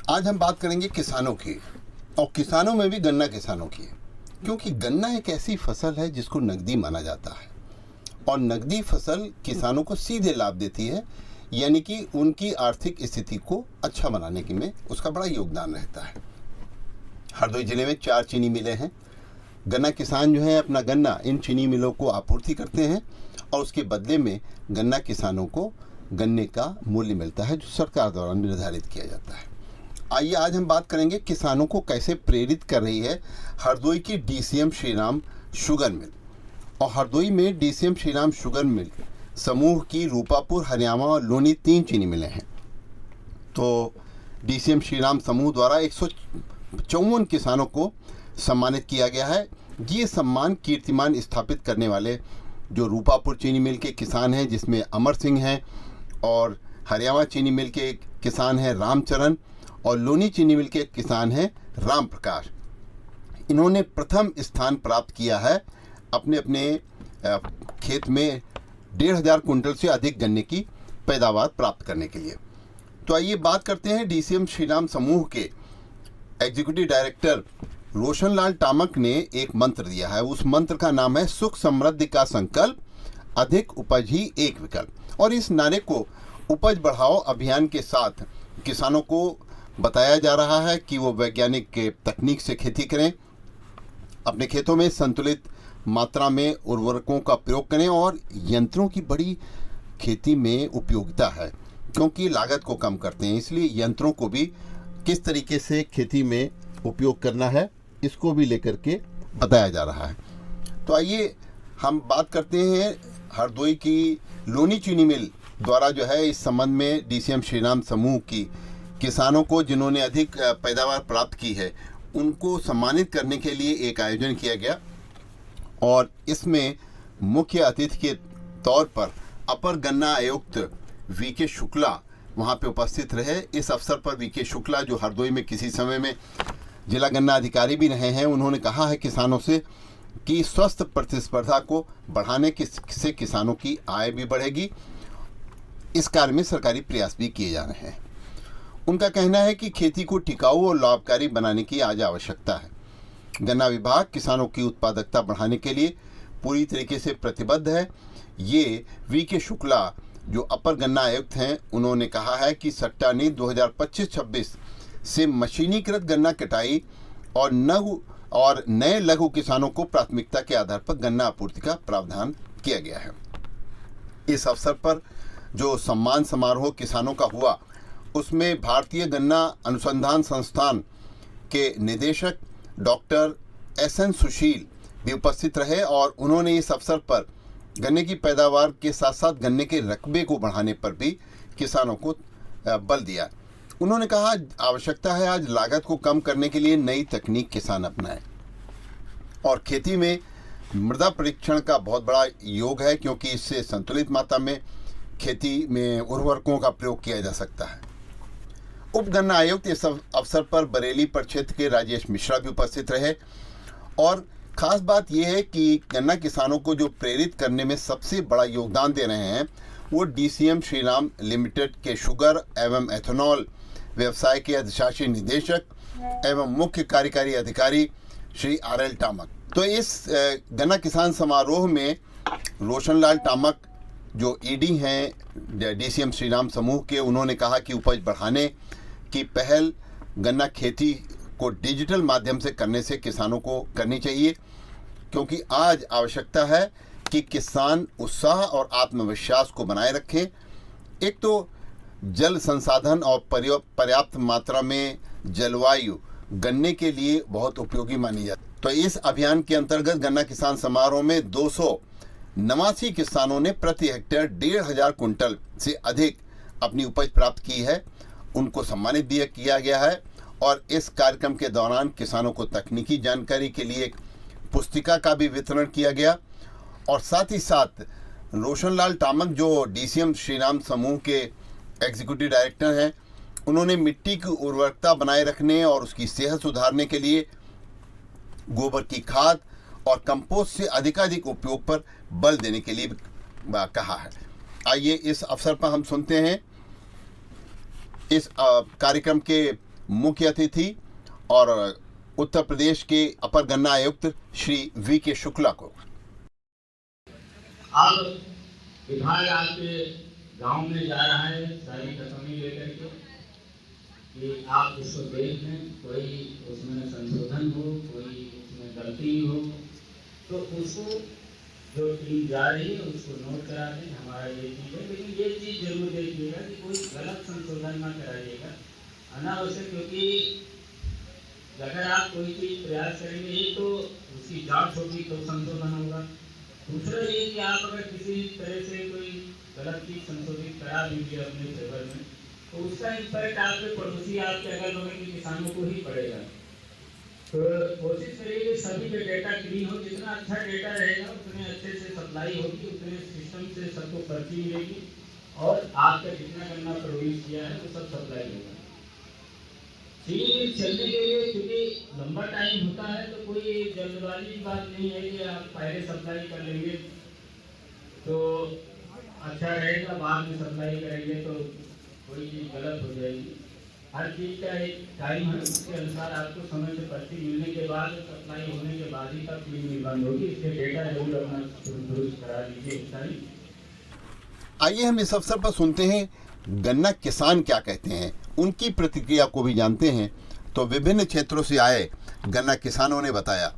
आज हम बात करेंगे किसानों की, और किसानों में भी गन्ना किसानों की, क्योंकि गन्ना एक ऐसी फसल है जिसको नकदी माना जाता है और नकदी फसल किसानों को सीधे लाभ देती है, यानी कि उनकी आर्थिक स्थिति को अच्छा बनाने के में उसका बड़ा योगदान रहता है। हरदोई जिले में 4 चीनी मिलें हैं। गन्ना किसान जो है अपना गन्ना इन चीनी मिलों को आपूर्ति करते हैं और उसके बदले में गन्ना किसानों को गन्ने का मूल्य मिलता है जो सरकार द्वारा निर्धारित किया जाता है। आइए आज हम बात करेंगे किसानों को कैसे प्रेरित कर रही है हरदोई की डीसीएम श्रीराम शुगर मिल। और हरदोई में डीसीएम श्रीराम शुगर मिल समूह की रूपापुर, हरियाणा और लोनी 3 चीनी मिलें हैं। तो डीसीएम श्रीराम समूह द्वारा 154 किसानों को सम्मानित किया गया है। ये सम्मान कीर्तिमान स्थापित करने वाले जो रूपापुर चीनी मिल के किसान हैं, जिसमें अमर सिंह हैं, और हरियाणा चीनी मिल के किसान हैं रामचरण, और लोनी चीनी मिल के किसान हैं राम प्रकाश। इन्होंने प्रथम स्थान प्राप्त किया है अपने अपने खेत में 1,500 कुंटल से अधिक गन्ने की पैदावार प्राप्त करने के लिए। तो आइए बात करते हैं डीसीएम श्रीराम समूह के एग्जीक्यूटिव डायरेक्टर रोशन लाल टामक ने एक मंत्र दिया है। उस मंत्र का नाम है सुख समृद्धि का संकल्प, अधिक उपज ही एक विकल्प। और इस नारे को उपज बढ़ाओ अभियान के साथ किसानों को बताया जा रहा है कि वो वैज्ञानिक तकनीक से खेती करें, अपने खेतों में संतुलित मात्रा में उर्वरकों का प्रयोग करें, और यंत्रों की बड़ी खेती में उपयोगिता है क्योंकि लागत को कम करते हैं। इसलिए यंत्रों को भी किस तरीके से खेती में उपयोग करना है इसको भी लेकर के बताया जा रहा है। तो आइए हम बात करते हैं हरदोई की लोनी चीनी मिल द्वारा जो है इस संबंध में डीसीएम श्रीराम समूह की किसानों को जिन्होंने अधिक पैदावार प्राप्त की है उनको सम्मानित करने के लिए एक आयोजन किया गया, और इसमें मुख्य अतिथि के तौर पर अपर गन्ना आयुक्त वीके शुक्ला वहां पे उपस्थित रहे। इस अवसर पर वीके शुक्ला, जो हरदोई में किसी समय में जिला गन्ना अधिकारी भी रहे हैं, उन्होंने कहा है किसानों से कि स्वस्थ प्रतिस्पर्धा को बढ़ाने से किसानों की आय भी बढ़ेगी। इस कार्य में सरकारी प्रयास भी किए जा रहे हैं। उनका कहना है कि खेती को टिकाऊ और लाभकारी बनाने की आज आवश्यकता है। गन्ना विभाग किसानों की उत्पादकता बढ़ाने के लिए पूरी तरीके से प्रतिबद्ध है। ये वीके शुक्ला जो अपर गन्ना आयुक्त हैं, उन्होंने कहा है कि सट्टा नीति 2025-26 से मशीनीकृत गन्ना कटाई और नए लघु किसानों को प्राथमिकता के आधार पर गन्ना आपूर्ति का प्रावधान किया गया है। इस अवसर पर जो सम्मान समारोह किसानों का हुआ उसमें भारतीय गन्ना अनुसंधान संस्थान के निदेशक डॉक्टर एसएन सुशील भी उपस्थित रहे, और उन्होंने इस अवसर पर गन्ने की पैदावार के साथ साथ गन्ने के रकबे को बढ़ाने पर भी किसानों को बल दिया। उन्होंने कहा आवश्यकता है आज लागत को कम करने के लिए नई तकनीक किसान अपनाएं, और खेती में मृदा परीक्षण का बहुत बड़ा योग है क्योंकि इससे संतुलित मात्रा में खेती में उर्वरकों का प्रयोग किया जा सकता है। उप गन्ना आयुक्त इस अवसर पर बरेली प्रक्षेत्र के राजेश मिश्रा भी उपस्थित रहे, और खास बात यह है कि गन्ना किसानों को जो प्रेरित करने में सबसे बड़ा योगदान दे रहे हैं वो डीसीएम श्रीराम लिमिटेड के शुगर एवं एथेनॉल व्यवसाय के अधिशासी निदेशक एवं मुख्य कार्यकारी अधिकारी श्री RL टामक। तो इस गन्ना किसान समारोह में रोशन लाल टामक जो ईडी हैं डीसीएम श्रीराम समूह के, उन्होंने कहा कि उपज बढ़ाने की पहल गन्ना खेती को डिजिटल माध्यम से करने से किसानों को करनी चाहिए, क्योंकि आज आवश्यकता है कि किसान उत्साह और आत्मविश्वास को बनाए रखें। एक तो जल संसाधन और पर्याप्त मात्रा में जलवायु गन्ने के लिए बहुत उपयोगी मानी जाती है। तो इस अभियान के अंतर्गत गन्ना किसान समारोह में 289 किसानों ने प्रति हेक्टेयर 1,500 कुंटल से अधिक अपनी उपज प्राप्त की है, उनको सम्मानित भी किया गया है। और इस कार्यक्रम के दौरान किसानों को तकनीकी जानकारी के लिए एक पुस्तिका का भी वितरण किया गया, और साथ ही साथ रोशन लाल टामक जो डीसीएम श्रीराम समूह के एग्जीक्यूटिव डायरेक्टर हैं, उन्होंने मिट्टी की उर्वरकता बनाए रखने और उसकी सेहत सुधारने के लिए गोबर की खाद और कंपोस्ट से अधिकाधिक उपयोग पर बल देने के लिए कहा है। आइए इस अवसर पर हम सुनते हैं इस कार्यक्रम के मुख्य अतिथि और उत्तर प्रदेश के अपर गन्ना आयुक्त श्री वी.के. शुक्ला को। अब विभाग आपके गांव में जा रहा है सारी कथनी लेकर के कि आप इसको देख लें, कोई उसमें संशोधन हो, कोई उसमें गलती हो तो उसको जो टीम जा रही है उसको नोट करा दें। हमारा ये चीज़ है, लेकिन ये चीज़ जरूर देखिएगा कि कोई गलत संशोधन ना कराइएगा अनावश्यक, क्योंकि अगर आप कोई चीज़ प्रयास करेंगे एक तो उसकी जांच होगी तो संशोधन होगा, दूसरा ये कि आप अगर किसी तरह से कोई गलत चीज संशोधित करा दीजिए अपने फेवर में तो उसका इम्पैक्ट आपके पड़ोसी, आपके अगल बगल के किसानों को ही पड़ेगा। तो कोशिश करिए कि सभी के डेटा क्लीन हो, जितना अच्छा डेटा रहेगा उतने अच्छे से सप्लाई होगी, उतने सिस्टम से सबको पर्ची मिलेगी और आपका जितना गन्ना प्रोड्यूस किया है वो सब सप्लाई होगा। चीनी चलने के लिए क्योंकि लंबा टाइम होता है तो कोई जल्दबाजी की बात नहीं है कि आप पहले सप्लाई कर लेंगे तो अच्छा रहेगा, बाद में सप्लाई करेंगे तो कोई चीज़ गलत हो जाएगी। हर चीज़ का एक टाइम है, उसके अनुसार आपको समय से पर्ची मिलने के बाद सप्लाई होने के बाद ही तक चीनी बंद होगी। इसके डेटा जरूर अपना दुरुस्त करा लीजिए। आइए हम इस अवसर पर सुनते हैं गन्ना किसान क्या कहते हैं, उनकी प्रतिक्रिया को भी जानते हैं। तो विभिन्न क्षेत्रों से आए गन्ना किसानों ने बताया।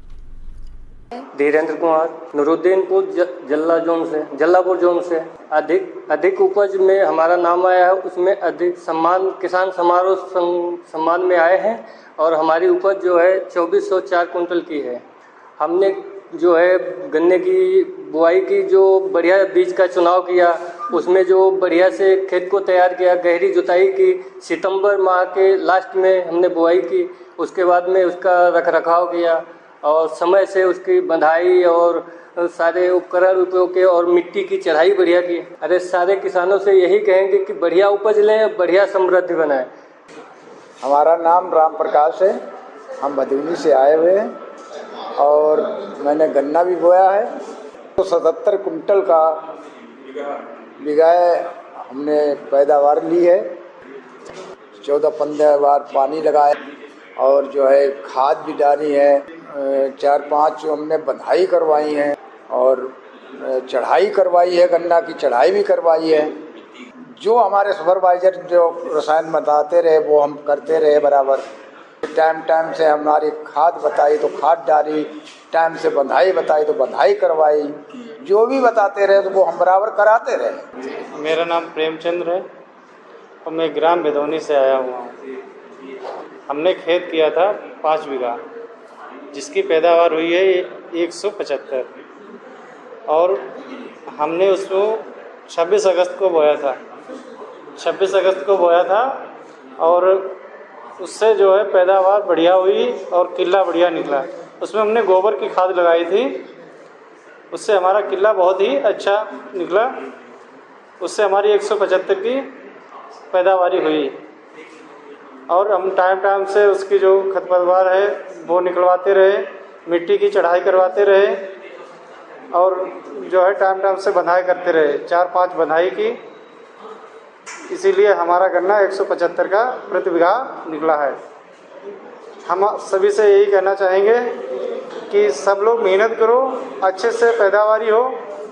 धीरेन्द्र कुमार, नूरुद्दीनपुर जल्लापुर जोन से अधिक उपज में हमारा नाम आया है, उसमें अधिक सम्मान किसान समारोह सम्मान में आए हैं और हमारी उपज जो है 2404 कुंटल की है। हमने जो है गन्ने की बुआई की, जो बढ़िया बीज का चुनाव किया, उसमें जो बढ़िया से खेत को तैयार किया, गहरी जुताई की, सितंबर माह के लास्ट में हमने बुआई की, उसके बाद में उसका रखरखाव किया और समय से उसकी बंधाई और सारे उपकरण उपयोग के और मिट्टी की चढ़ाई बढ़िया की। अरे सारे किसानों से यही कहेंगे कि बढ़िया उपज लें, बढ़िया समृद्धि बनाएं। हमारा नाम राम प्रकाश है, हम भदोही से आए हुए हैं और मैंने गन्ना भी बोया है। तो 77 कुंटल का बीघा हमने पैदावार ली है। 14-15 बार पानी लगाए और जो है खाद भी डाली है। 4-5 जो हमने बंधाई करवाई है और चढ़ाई करवाई है, गन्ना की चढ़ाई भी करवाई है। जो हमारे सुपरवाइजर जो रसायन बताते रहे वो हम करते रहे बराबर। टाइम से हमारी खाद बताई तो खाद डाली, टाइम से बंधाई बताई तो बंधाई करवाई, जो भी बताते रहे तो वो हम बराबर कराते रहे। मेरा नाम प्रेमचंद्र है और मैं ग्राम भदोही से आया हुआ हूँ। हमने खेत किया था 5 बीघा, जिसकी पैदावार हुई है 175 और हमने उसको 26 अगस्त को बोया था। 26 अगस्त को बोया था और उससे जो है पैदावार बढ़िया हुई और किला बढ़िया निकला। उसमें हमने गोबर की खाद लगाई थी, उससे हमारा किला बहुत ही अच्छा निकला। उससे हमारी 175 की पैदावारी हुई और हम टाइम से उसकी जो खरपतवार है वो निकलवाते रहे, मिट्टी की चढ़ाई करवाते रहे और जो है टाइम से बंधाई करते रहे। 4-5 बंधाई की, इसीलिए हमारा गन्ना 175 का प्रति बीघा निकला है। हम सभी से यही कहना चाहेंगे कि सब लोग मेहनत करो, अच्छे से पैदावारी हो।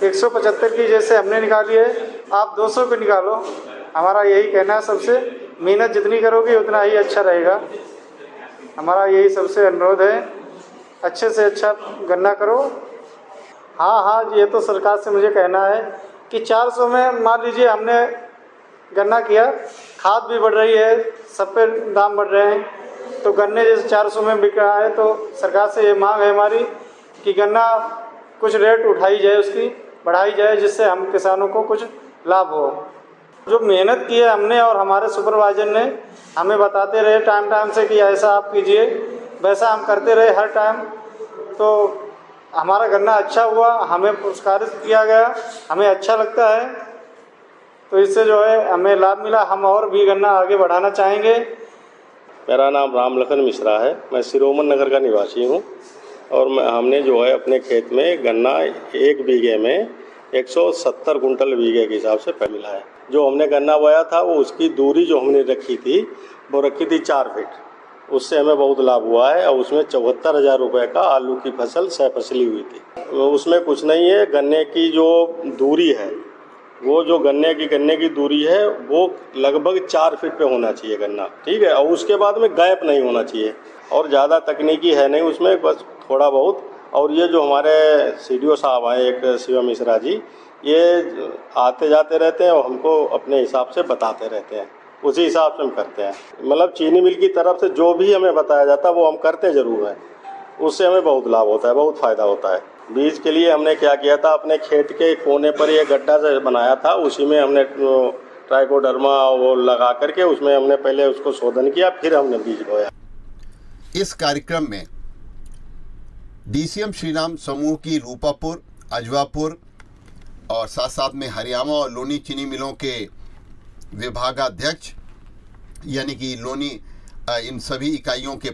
175 की जैसे हमने निकाली है, आप 200 की निकालो। हमारा यही कहना है सबसे, मेहनत जितनी करोगे उतना ही अच्छा रहेगा। हमारा यही सबसे अनुरोध है, अच्छे से अच्छा गन्ना करो। हाँ, ये तो सरकार से मुझे कहना है कि 400 में मान लीजिए हमने गन्ना किया, खाद भी बढ़ रही है, सब पे दाम बढ़ रहे हैं, तो गन्ने जैसे 400 में बिक रहा है तो सरकार से ये मांग है हमारी कि गन्ना कुछ रेट उठाई जाए, उसकी बढ़ाई जाए, जिससे हम किसानों को कुछ लाभ हो। जो मेहनत की है हमने और हमारे सुपरवाइजर ने हमें बताते रहे टाइम से कि ऐसा आप कीजिए, वैसा हम करते रहे हर टाइम, तो हमारा गन्ना अच्छा हुआ, हमें पुरस्कारित किया गया, हमें अच्छा लगता है। तो इससे जो है हमें लाभ मिला, हम और भी गन्ना आगे बढ़ाना चाहेंगे। मेरा नाम रामलखन मिश्रा है, मैं सिरोमन नगर का निवासी हूँ और हमने जो है अपने खेत में गन्ना 1 बीघे में 170 कुंटल बीघे के हिसाब से मिला है। जो हमने गन्ना बोया था वो उसकी दूरी जो हमने रखी थी वो रखी थी 4 फीट। उससे हमें बहुत लाभ हुआ है और उसमें 74,000 रुपये का आलू की फसल सह फसली हुई थी। उसमें कुछ नहीं है, गन्ने की जो दूरी है वो जो गन्ने की दूरी है वो लगभग 4 फीट पे होना चाहिए गन्ना, ठीक है। और उसके बाद में गैप नहीं होना चाहिए और ज़्यादा तकनीकी है नहीं उसमें, बस थोड़ा बहुत। और ये जो हमारे CDO साहब हैं एक शिवम मिश्रा जी, ये आते जाते रहते हैं और हमको अपने हिसाब से बताते रहते हैं, उसी हिसाब से हम करते हैं। मतलब चीनी मिल की तरफ से जो भी हमें बताया जाता है वो हम करते ज़रूर हैं, उससे हमें बहुत लाभ होता है, बहुत फ़ायदा होता है। बीज के लिए हमने क्या किया था, अपने खेत के कोने पर ये गड्ढा से बनाया था, उसी में हमने ट्राइकोडर्मा वो लगा करके उसमें हमने पहले उसको शोधन किया, फिर हमने बीज बोया। इस कार्यक्रम में DCM श्रीराम समूह की रूपापुर, अजवापुर और साथ साथ में हरियाणा और लोनी चीनी मिलों के विभागाध्यक्ष यानी कि लोनी इन सभी इकाइयों के